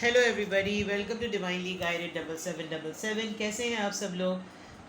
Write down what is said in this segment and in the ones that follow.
Hello everybody, welcome to divinely guided 7777। कैसे हैं आप सब लोग।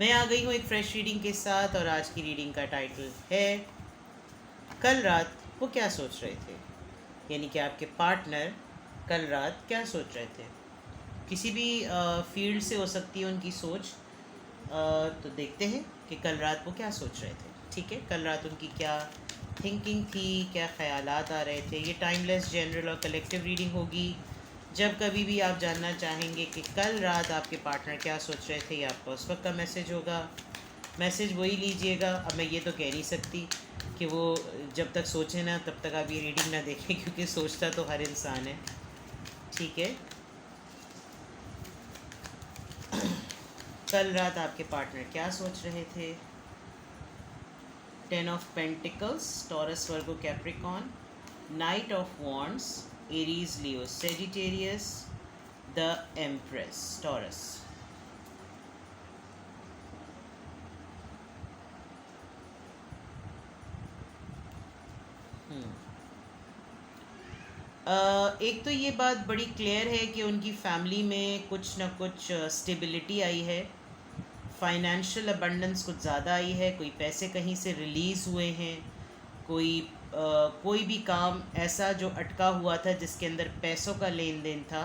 मैं आ गई हूँ एक फ्रेश रीडिंग के साथ और आज की रीडिंग का टाइटल है कल रात वो क्या सोच रहे थे। यानी कि आपके पार्टनर कल रात क्या सोच रहे थे। किसी भी फील्ड से हो सकती है उनकी सोच। तो देखते हैं कि कल रात वो क्या सोच रहे थे। ठीक है, कल रात उनकी क्या थिंकिंग थी, क्या ख्यालात आ रहे थे। ये टाइमलेस जनरल और कलेक्टिव रीडिंग होगी। जब कभी भी आप जानना चाहेंगे कि कल रात आपके पार्टनर क्या सोच रहे थे, ये आपका उस वक्त का मैसेज होगा। मैसेज वही लीजिएगा। अब मैं ये तो कह नहीं सकती कि वो जब तक सोचे ना तब तक आप ये रीडिंग ना देखें, क्योंकि सोचता तो हर इंसान है। ठीक है, कल रात आपके पार्टनर क्या सोच रहे थे। 10 of Pentacles, Taurus Virgo Capricorn, night of wands, Aries Leo Sagittarius, the empress taurus. एक तो ये बात बड़ी क्लियर है कि उनकी फैमिली में कुछ ना कुछ स्टेबिलिटी आई है। फाइनेंशियल अबंडेंस कुछ ज़्यादा आई है। कोई पैसे कहीं से रिलीज़ हुए हैं। कोई भी काम ऐसा जो अटका हुआ था जिसके अंदर पैसों का लेन देन था,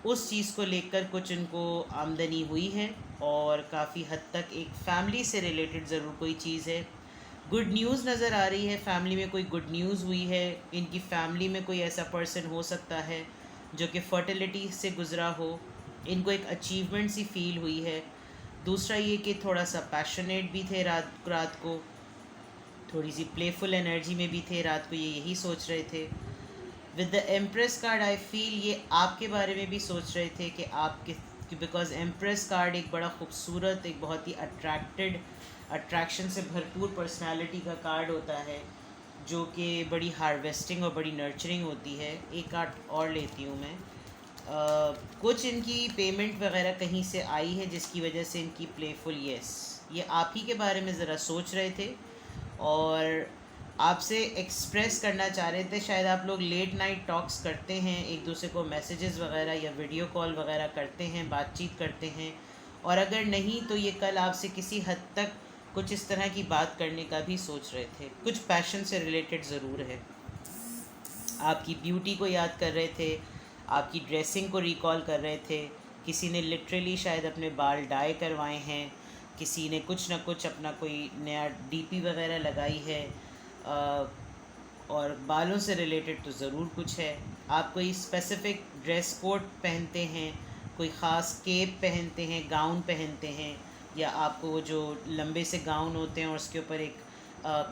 उस चीज़ को लेकर कुछ इनको आमदनी हुई है। और काफ़ी हद तक एक फैमिली से रिलेटेड ज़रूर कोई चीज़ है। गुड न्यूज़ नज़र आ रही है। फैमिली में कोई गुड न्यूज़ हुई है। इनकी फैमिली में कोई ऐसा पर्सन हो सकता है जो कि फर्टिलिटी से गुज़रा हो। इनको एक अचीवमेंट सी फील हुई है। दूसरा ये कि थोड़ा सा पैशनेट भी थे रात रात को, थोड़ी सी प्लेफुल एनर्जी में भी थे रात को, ये यही सोच रहे थे। With the empress card I feel ये आपके बारे में भी सोच रहे थे कि आपके, बिकॉज एम्प्रेस कार्ड एक बड़ा खूबसूरत, एक बहुत ही अट्रैक्शन से भरपूर पर्सनालिटी का कार्ड होता है, जो कि बड़ी हार्वेस्टिंग और बड़ी नर्चरिंग होती है। एक कार्ड और लेती हूँ मैं। कुछ इनकी पेमेंट वगैरह कहीं से आई है जिसकी वजह से इनकी प्लेफुल, यस, ये आप ही के बारे में ज़रा सोच रहे थे और आपसे एक्सप्रेस करना चाह रहे थे। शायद आप लोग लेट नाइट टॉक्स करते हैं, एक दूसरे को मैसेजेस वगैरह या वीडियो कॉल वगैरह करते हैं, बातचीत करते हैं। और अगर नहीं तो ये कल आपसे किसी हद तक कुछ इस तरह की बात करने का भी सोच रहे थे। कुछ पैशन से रिलेटेड ज़रूर है। आपकी ब्यूटी को याद कर रहे थे, आपकी ड्रेसिंग को रिकॉल कर रहे थे। किसी ने लिटरली शायद अपने बाल डाई करवाए हैं, किसी ने कुछ ना कुछ अपना कोई नया डीपी वगैरह लगाई है। और बालों से रिलेटेड तो ज़रूर कुछ है। आप कोई स्पेसिफ़िक ड्रेस कोड पहनते हैं, कोई ख़ास केप पहनते हैं, गाउन पहनते हैं, या आपको वो जो लंबे से गाउन होते हैं और उसके ऊपर एक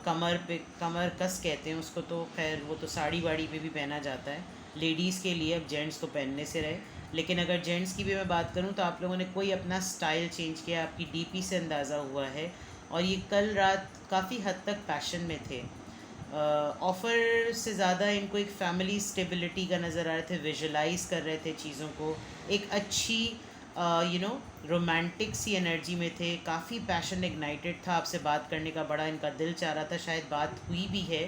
कमर पे कमर कस कहते हैं उसको, तो खैर वो तो साड़ी वाड़ी पे भी पहना जाता है लेडीज़ के लिए। अब जेंट्स तो पहनने से रहे, लेकिन अगर जेंट्स की भी मैं बात करूं तो आप लोगों ने कोई अपना स्टाइल चेंज किया, आपकी डीपी से अंदाज़ा हुआ है। और ये कल रात काफ़ी हद तक पैशन में थे। ऑफ़र से ज़्यादा इनको एक फैमिली स्टेबिलिटी का नज़र आ रहे थे, विजुलाइज कर रहे थे चीज़ों को। एक अच्छी रोमांटिक सी एनर्जी में थे। काफ़ी पैशन इग्नाइटेड था, आपसे बात करने का बड़ा इनका दिल चाह रहा था। शायद बात हुई भी है,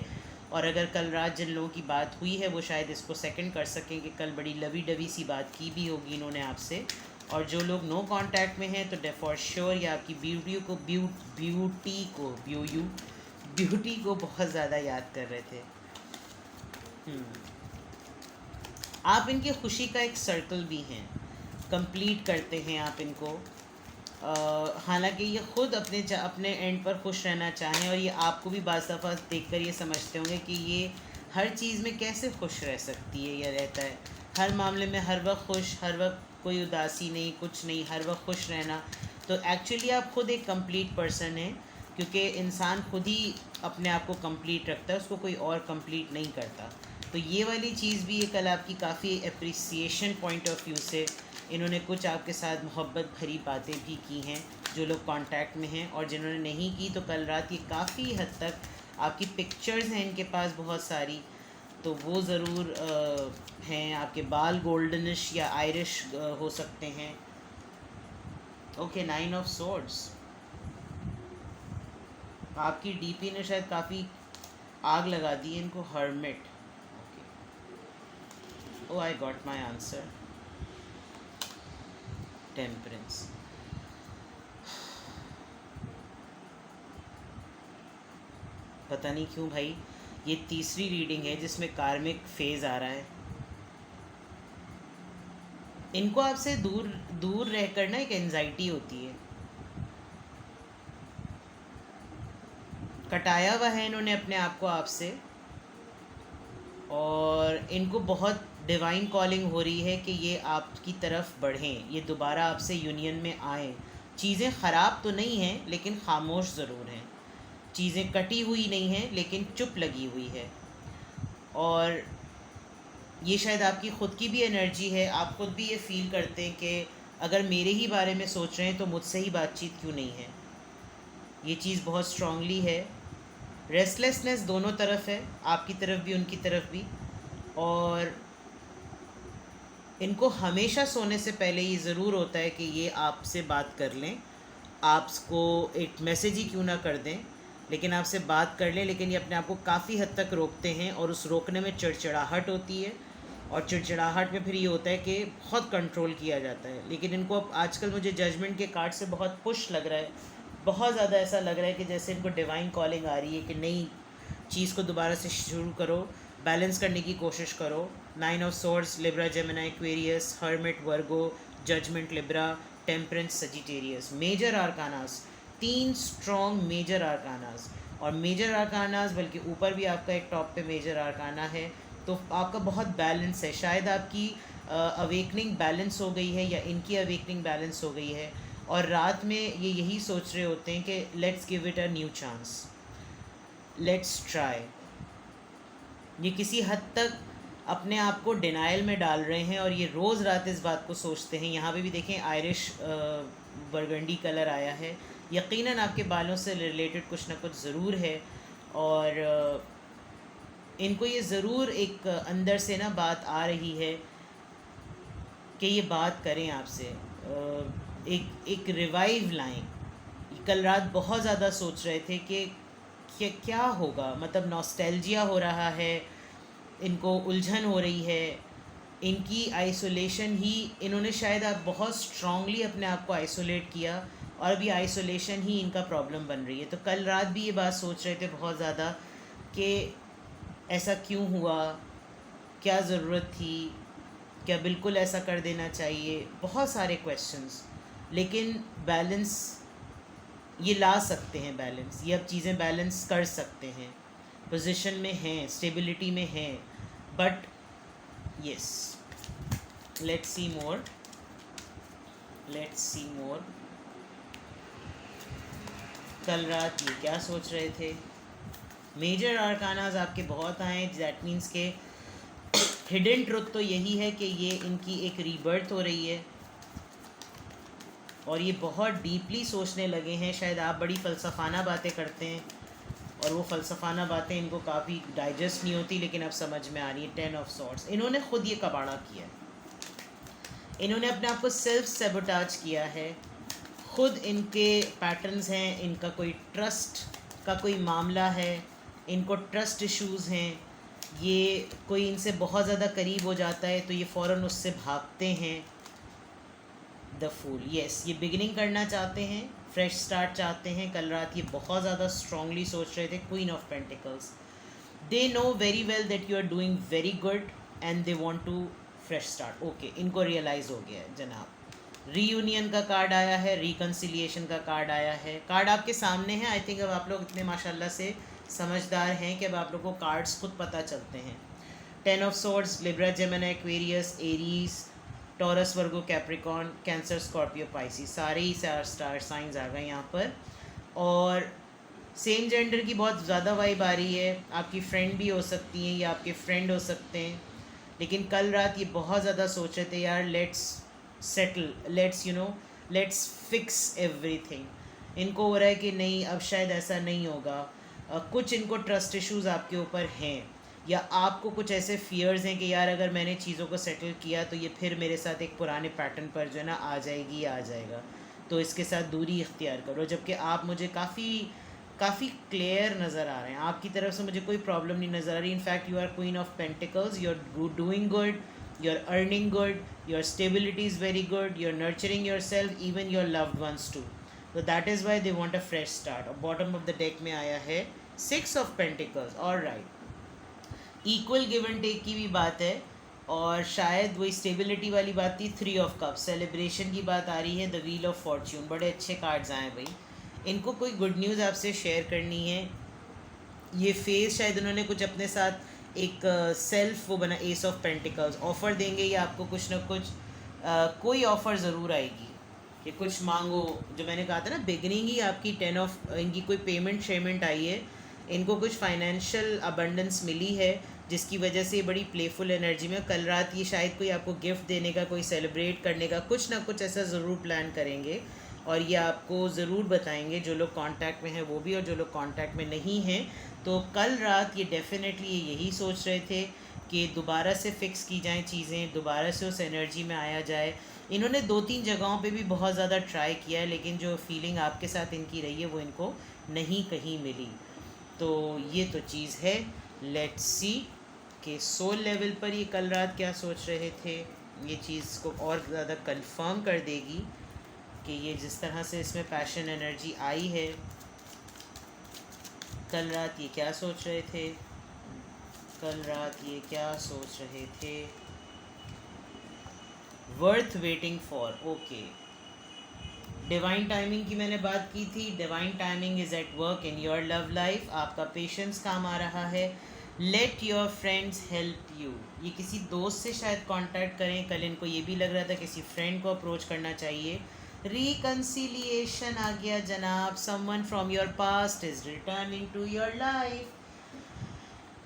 और अगर कल रात जिन लोगों की बात हुई है वो शायद इसको सेकंड कर सकें कि कल बड़ी लवी डवी सी बात की भी होगी इन्होंने आपसे। और जो लोग नो कांटेक्ट में हैं तो डे फॉर श्योर ये आपकी ब्यूटी को बहुत ज़्यादा याद कर रहे थे। आप इनकी खुशी का एक सर्कल भी हैं, कंप्लीट करते हैं आप इनको। हालांकि ये खुद अपने एंड पर खुश रहना चाहें, और ये आपको भी बाज़ दफ़ा देख कर ये समझते होंगे कि ये हर चीज़ में कैसे खुश रह सकती है या रहता है। हर मामले में हर वक्त खुश, हर वक्त कोई उदासी नहीं, कुछ नहीं, हर वक्त खुश रहना। तो एक्चुअली आप खुद एक कंप्लीट पर्सन हैं, क्योंकि इंसान खुद ही अपने आप को कंप्लीट रखता है, उसको कोई और कंप्लीट नहीं करता। तो ये वाली चीज़ भी ये कल आपकी काफ़ी अप्रिसिएशन पॉइंट ऑफ व्यू से इन्होंने कुछ आपके साथ मोहब्बत भरी बातें भी की हैं, जो लोग कांटेक्ट में हैं। और जिन्होंने नहीं की तो कल रात ये काफ़ी हद तक आपकी पिक्चर्स हैं इनके पास बहुत सारी, तो वो ज़रूर हैं। आपके बाल गोल्डनिश या आयरिश हो सकते हैं। Okay, 9 of Swords। आपकी डीपी ने शायद काफ़ी आग लगा दी है इनको। Hermit. Okay, oh I got my answer. Temperance. पता नहीं क्यों भाई, ये तीसरी रीडिंग है जिसमें कार्मिक फेज आ रहा है। इनको आपसे दूर दूर रहकर ना एक एंजाइटी होती है, कटाया हुआ है इन्होंने अपने आप को आपसे, और इनको बहुत डिवाइन कॉलिंग हो रही है कि ये आपकी तरफ बढ़ें, ये दोबारा आपसे यूनियन में आएँ। चीज़ें ख़राब तो नहीं हैं लेकिन खामोश ज़रूर हैं, चीज़ें कटी हुई नहीं हैं लेकिन चुप लगी हुई है। और ये शायद आपकी ख़ुद की भी एनर्जी है, आप ख़ुद भी ये फील करते हैं कि अगर मेरे ही बारे में सोच रहे हैं तो मुझसे ही बातचीत क्यों नहीं है। ये चीज़ बहुत स्ट्रांगली है। रेस्टलेसनेस दोनों तरफ है, आपकी तरफ भी उनकी तरफ भी। और इनको हमेशा सोने से पहले ये ज़रूर होता है कि ये आपसे बात कर लें, आपको एक मैसेज ही क्यों ना कर दें, लेकिन आपसे बात कर लें। लेकिन ये अपने आप को काफ़ी हद तक रोकते हैं और उस रोकने में चिड़चिड़ाहट होती है, और चिड़चिड़ाहट में फिर ये होता है कि बहुत कंट्रोल किया जाता है। लेकिन इनको अब आजकल मुझे जजमेंट के कार्ड से बहुत पुश लग रहा है, बहुत ज़्यादा ऐसा लग रहा है कि जैसे इनको डिवाइन कॉलिंग आ रही है कि नई चीज़ को दोबारा से शुरू करो, बैलेंस करने की कोशिश करो। 9 of swords, Libra Gemini Aquarius, hermit Virgo, judgement Libra, temperance Sagittarius. Major arcanas, 3 strong major arcanas, और मेजर आर्कानास बल्कि ऊपर भी आपका एक टॉप पे मेजर आर्काना है, तो आपका बहुत बैलेंस है। शायद आपकी अवेकनिंग बैलेंस हो गई है या इनकी अवेकनिंग बैलेंस हो गई है, और रात में ये यही सोच रहे होते हैं कि let's give it a new chance, let's try. ये किसी हद तक अपने आप को डिनाइल में डाल रहे हैं और ये रोज़ रात इस बात को सोचते हैं। यहाँ पे भी देखें आयरिश बरगंडी कलर आया है, यकीनन आपके बालों से रिलेटेड कुछ ना कुछ ज़रूर है। और इनको ये ज़रूर एक अंदर से ना बात आ रही है कि ये बात करें आपसे, एक रिवाइव लाएं। कल रात बहुत ज़्यादा सोच रहे थे कि क्या होगा, मतलब नॉस्टैल्जिया हो रहा है, इनको उलझन हो रही है, इनकी आइसोलेशन ही, इन्होंने शायद आप बहुत स्ट्रांगली अपने आप को आइसोलेट किया और अभी आइसोलेशन ही इनका प्रॉब्लम बन रही है। तो कल रात भी ये बात सोच रहे थे बहुत ज़्यादा कि ऐसा क्यों हुआ, क्या ज़रूरत थी, क्या बिल्कुल ऐसा कर देना चाहिए, बहुत सारे क्वेश्चंस। लेकिन बैलेंस ये ला सकते हैं, बैलेंस ये अब चीज़ें बैलेंस कर सकते हैं, पोजीशन में हैं, स्टेबिलिटी में हैं। But yes, let's see more, let's see more. कल रात ये क्या सोच रहे थे। मेजर आर्कानाज आपके बहुत आए, दैट मीन्स के हिडन ट्रुथ तो यही है कि ये इनकी एक रीबर्थ हो रही है और ये बहुत डीपली सोचने लगे हैं। शायद आप बड़ी फ़लसफ़ाना बातें करते हैं और वो फ़लसफ़ाना बातें इनको काफ़ी डाइजेस्ट नहीं होती, लेकिन अब समझ में आ रही है। 10 ऑफ सॉर्ड्स, इन्होंने ख़ुद ये कबाड़ा किया, इन्होंने अपने आप को सेल्फ सेबोटाज किया है। ख़ुद इनके पैटर्न्स हैं, इनका कोई ट्रस्ट का कोई मामला है, इनको ट्रस्ट इश्यूज़ हैं। ये कोई इनसे बहुत ज़्यादा करीब हो जाता है तो ये फ़ौरन उससे भागते हैं। द फूल, यस, ये बिगिनिंग करना चाहते हैं, फ्रेश स्टार्ट चाहते हैं। कल रात ये बहुत ज़्यादा स्ट्रांगली सोच रहे थे। Queen of pentacles, they know very well that you are doing very good and they want to fresh start. Okay, इनको रियलाइज़ हो गया है जनाब। रीयूनियन का कार्ड आया है, रिकन्सिलिएशन का कार्ड आया है। कार्ड आपके सामने है। आई थिंक अब आप लोग इतने माशाल्लाह से समझदार हैं कि अब आप लोग को कार्ड्स खुद पता चलते हैं। 10 of swords, Libra Gemini Aquarius, Aries, Taurus Virgo Capricorn, cancer Scorpio Pisces, सारे ही स्टार साइंस आ गए यहाँ पर। और सेम जेंडर की बहुत ज़्यादा वाइब आ रही है। आपकी फ्रेंड भी हो सकती हैं या आपके फ्रेंड हो सकते हैं। लेकिन कल रात ये बहुत ज़्यादा सोच रहे थे, यार let's settle, let's let's fix everything. इनको हो रहा है कि नहीं, अब शायद ऐसा नहीं होगा। कुछ इनको ट्रस्ट इश्यूज़ आपके ऊपर हैं, या आपको कुछ ऐसे फियर्स हैं कि यार अगर मैंने चीज़ों को सेटल किया तो ये फिर मेरे साथ एक पुराने पैटर्न पर जो है ना आ जाएगी, आ जाएगा, तो इसके साथ दूरी इख्तियार करो। जबकि आप मुझे काफ़ी क्लियर नज़र आ रहे हैं, आपकी तरफ से मुझे कोई प्रॉब्लम नहीं नज़र आ रही। In fact you are queen of pentacles, you are doing good, you're earning good, your stability is very good, you're nurturing yourself, even your loved ones too. So that is why they want a fresh start. और bottom of the deck में आया है Six of Pentacles. All right, equal give and take की भी बात है, और शायद वही स्टेबिलिटी वाली बात थी. थ्री ऑफ कप, सेलिब्रेशन की बात आ रही है. द व्हील ऑफ फॉर्च्यून, बड़े अच्छे कार्ड्स आए भाई. इनको कोई गुड न्यूज़ आपसे शेयर करनी है. ये फेज शायद उन्होंने कुछ अपने साथ एक सेल्फ वो बना, एस ऑफ पेंटिकल्स, ऑफ़र देंगे या आपको कुछ ना कुछ कोई ऑफ़र ज़रूर आएगी कि कुछ मांगो. जो मैंने कहा था ना, बिगनिंग ही आपकी 10 ऑफ, इनकी कोई पेमेंट शेमेंट आई है. इनको कुछ फाइनेंशियल अबंडेंस मिली है, जिसकी वजह से बड़ी प्लेफुल एनर्जी में कल रात ये शायद कोई आपको गिफ्ट देने का, कोई सेलिब्रेट करने का, कुछ ना कुछ ऐसा ज़रूर प्लान करेंगे. और ये आपको ज़रूर बताएंगे, जो लोग कांटेक्ट में हैं वो भी, और जो लोग कांटेक्ट में नहीं हैं. तो कल रात ये डेफिनेटली ये यही सोच रहे थे कि दोबारा से फ़िक्स की जाएं चीज़ें, दोबारा से उस एनर्जी में आया जाए. इन्होंने 2-3 जगहों पे भी बहुत ज़्यादा ट्राई किया है, लेकिन जो फीलिंग आपके साथ इनकी रही है वो इनको नहीं कहीं मिली. तो ये तो चीज़ है. लेट्स सी कि सोल लेवल पर ये कल रात क्या सोच रहे थे. ये चीज़ को और ज़्यादा कंफर्म कर देगी कि ये जिस तरह से इसमें पैशन एनर्जी आई है, कल रात ये क्या सोच रहे थे. कल रात ये क्या सोच रहे थे. Worth waiting for. Okay, divine timing की मैंने बात की थी. Divine timing is at work in your love life. आपका पेशेंस काम आ रहा है. Let your friends help you. ये किसी दोस्त से शायद कांटेक्ट करें. कल इनको ये भी लग रहा था किसी फ्रेंड को अप्रोच करना चाहिए. रिकन्सिलिएशन आ गया जनाब. Someone from your past is returning to your life.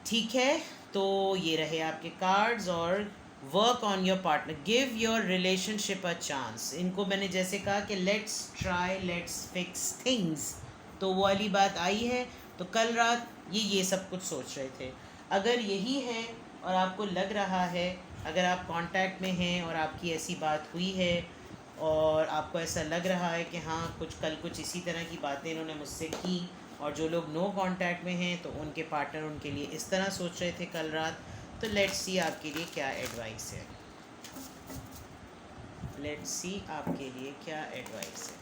ठीक है, तो ये रहे आपके कार्ड्स. और work on your partner, give your relationship a chance. इनको मैंने जैसे कहा कि let's try, let's fix things, तो वो वाली बात आई है. तो कल रात ये सब कुछ सोच रहे थे. अगर यही है और आपको लग रहा है, अगर आप कांटेक्ट में हैं और आपकी ऐसी बात हुई है और आपको ऐसा लग रहा है कि हाँ कुछ इसी तरह की बातें इन्होंने मुझसे की, और जो लोग नो कांटेक्ट में हैं तो उनके पार्टनर उनके लिए इस तरह सोच रहे थे कल रात, तो लेट्स सी आपके लिए क्या एडवाइस है. लेट्स सी आपके लिए क्या एडवाइस है.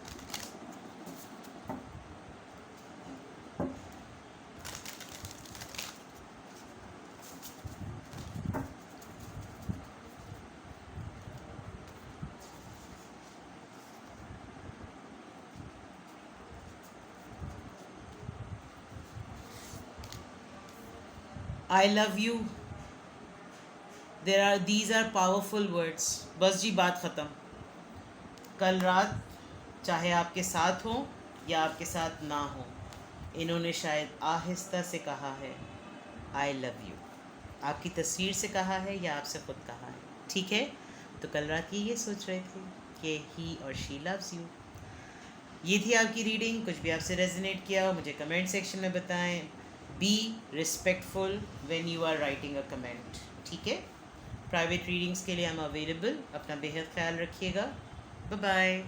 I love you. these are powerful words. बस जी, बात ख़त्म. कल रात चाहे आपके साथ हो या आपके साथ ना हो, इन्होंने शायद आहिस्ता से कहा है आई लव यू. आपकी तस्वीर से कहा है या आपसे ख़ुद कहा है. ठीक है, तो कल रात ये सोच रहे थे कि ही और शी लव्स यू. ये थी आपकी रीडिंग. कुछ भी आपसे रेजोनेट किया हो मुझे कमेंट सेक्शन में बताएं. Be respectful when you are writing a comment. ठीक है, प्राइवेट रीडिंग्स के लिए आई एम अवेलेबल. अपना बेहद ख्याल रखिएगा. Bye bye.